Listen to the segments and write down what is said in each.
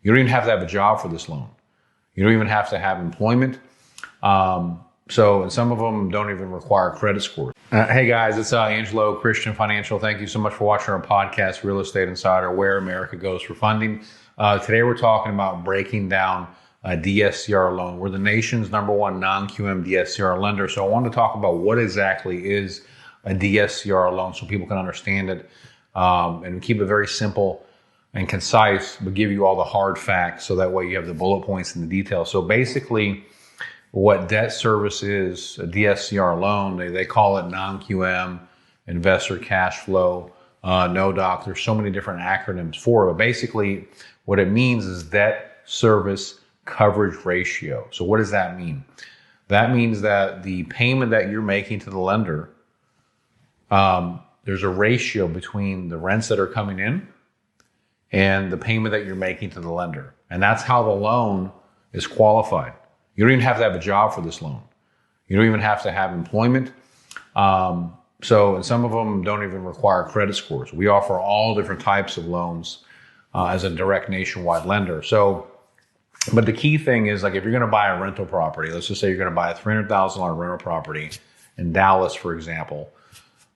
You don't even have to have a job for this loan. You don't even have to have employment. And some of them don't even require credit scores. Hey guys, it's Angelo Christian Financial. Thank you so much for watching our podcast, Real Estate Insider, Where America Goes for Funding. Today we're talking about breaking down a DSCR loan. We're the nation's #1 non-QM DSCR lender. So I want to talk about what exactly is a DSCR loan so people can understand it, and keep it very simple and concise, but give you all the hard facts so that way you have the bullet points and the details. So basically, what debt service is, a DSCR loan, they call it non-QM, investor cash flow, no doc. There's so many different acronyms for it. But basically, what it means is debt service coverage ratio. So what does that mean? That means that the payment that you're making to the lender, there's a ratio between the rents that are coming in and the payment that you're making to the lender. And that's how the loan is qualified. You don't even have to have a job for this loan. You don't even have to have employment. And some of them don't even require credit scores. We offer all different types of loans as a direct nationwide lender. But the key thing is, like, if you're going to buy a rental property, let's just say you're going to buy a $300,000 rental property in Dallas, for example.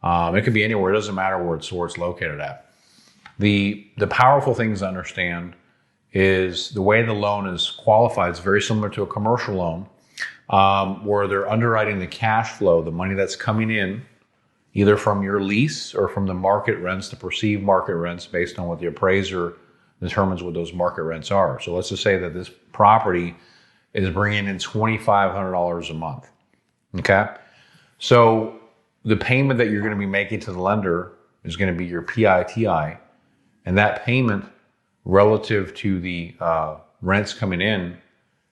It could be anywhere. It doesn't matter where it's located at. The powerful things to understand is the way the loan is qualified is very similar to a commercial loan, where they're underwriting the cash flow, the money that's coming in, either from your lease or from the market rents, the perceived market rents based on what the appraiser determines what those market rents are. So let's just say that this property is bringing in $2,500 a month. Okay. So the payment that you're going to be making to the lender is going to be your PITI, and that payment relative to the rents coming in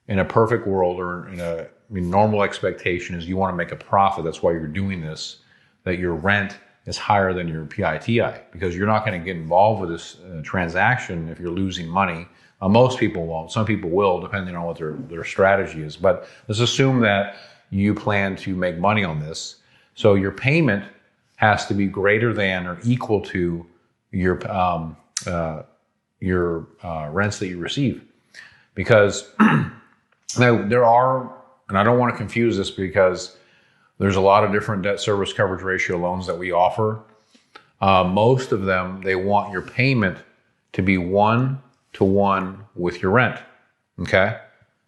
a perfect world, or normal expectation is you want to make a profit. That's why you're doing this, that your rent is higher than your PITI, because you're not going to get involved with this transaction if you're losing money. Most people won't. Some people will, depending on what their strategy is. But let's assume that you plan to make money on this. So your payment has to be greater than or equal to your rents that you receive. Because now there are, and I don't want to confuse this because there's a lot of different debt service coverage ratio loans that we offer. Most of them, they want your payment to be 1-to-1 with your rent. Okay?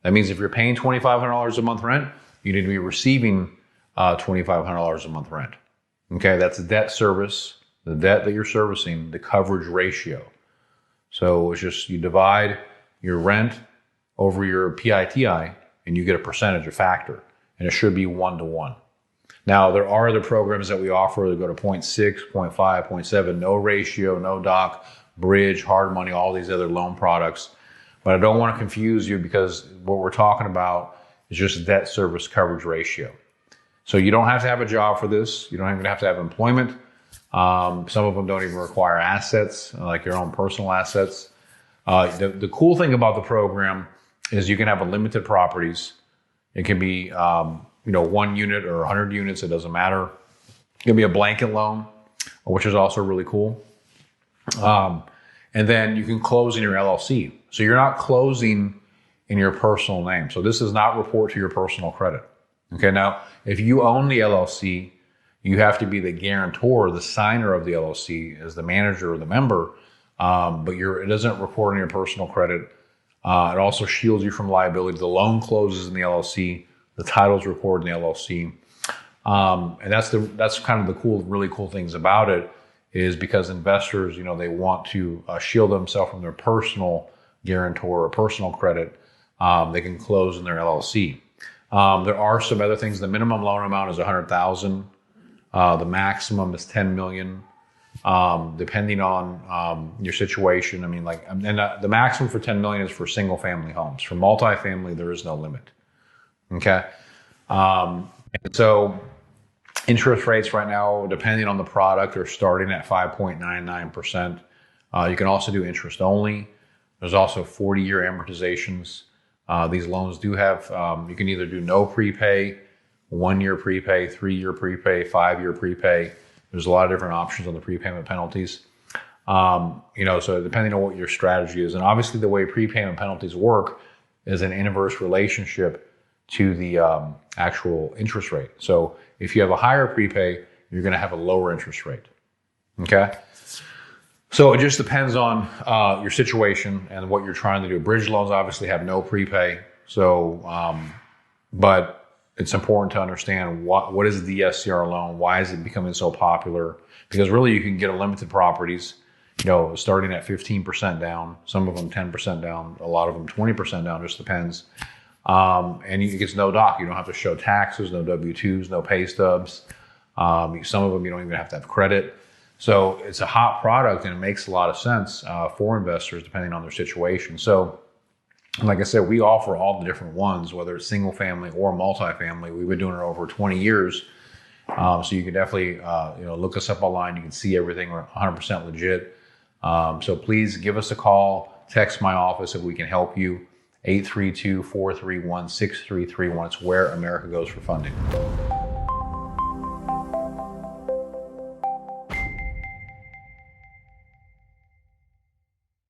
That means if you're paying $2,500 a month rent, you need to be receiving $2,500 a month rent. Okay? That's debt service, the debt that you're servicing, the coverage ratio. So it's just you divide your rent over your PITI and you get a percentage, a factor, and it should be 1-to-1. Now, there are other programs that we offer that go to 0.6, 0.5, 0.7, no ratio, no doc, bridge, hard money, all these other loan products. But I don't want to confuse you, because what we're talking about is just debt service coverage ratio. So you don't have to have a job for this. You don't even have to have employment. Some of them don't even require assets, like your own personal assets. The cool thing about the program is you can have unlimited properties. It can be 1 unit or 100 units. It doesn't matter. It can be a blanket loan, which is also really cool. And then you can close in your LLC. So you're not closing in your personal name. So this does not report to your personal credit. Okay. Now, if you own the LLC, you have to be the guarantor, the signer of the LLC as the manager or the member. But it doesn't report on your personal credit. It also shields you from liability. The loan closes in the LLC. The title's recorded in the LLC. And that's kind of the really cool things about it, is because investors, they want to shield themselves from their personal guarantor or personal credit. They can close in their LLC. There are some other things. The minimum loan amount is $100,000. The maximum is $10 million, depending on your situation. The maximum for $10 million is for single family homes. For multifamily, there is no limit. Okay. And so interest rates right now, depending on the product, are starting at 5.99%. You can also do interest only. There's also 40-year amortizations. These loans do have, you can either do no prepay, 1-year prepay, 3-year prepay, 5-year prepay. There's a lot of different options on the prepayment penalties. So depending on what your strategy is, and obviously the way prepayment penalties work is an inverse relationship to the actual interest rate. So if you have a higher prepay, you're going to have a lower interest rate. Okay. So it just depends on your situation and what you're trying to do. Bridge loans obviously have no prepay. So, but it's important to understand what is the DSCR loan? Why is it becoming so popular? Because really you can get a limited properties, starting at 15% down, some of them 10% down, a lot of them 20% down, just depends. And it gets no doc. You don't have to show taxes, no W-2s, no pay stubs. Some of them you don't even have to have credit. So it's a hot product and it makes a lot of sense for investors depending on their situation. So like I said, we offer all the different ones, whether it's single family or multifamily. We've been doing it over 20 years. So you can definitely look us up online. You can see everything. We're 100% legit. So please give us a call, text my office if we can help you. 832-431-6331. It's where America goes for funding.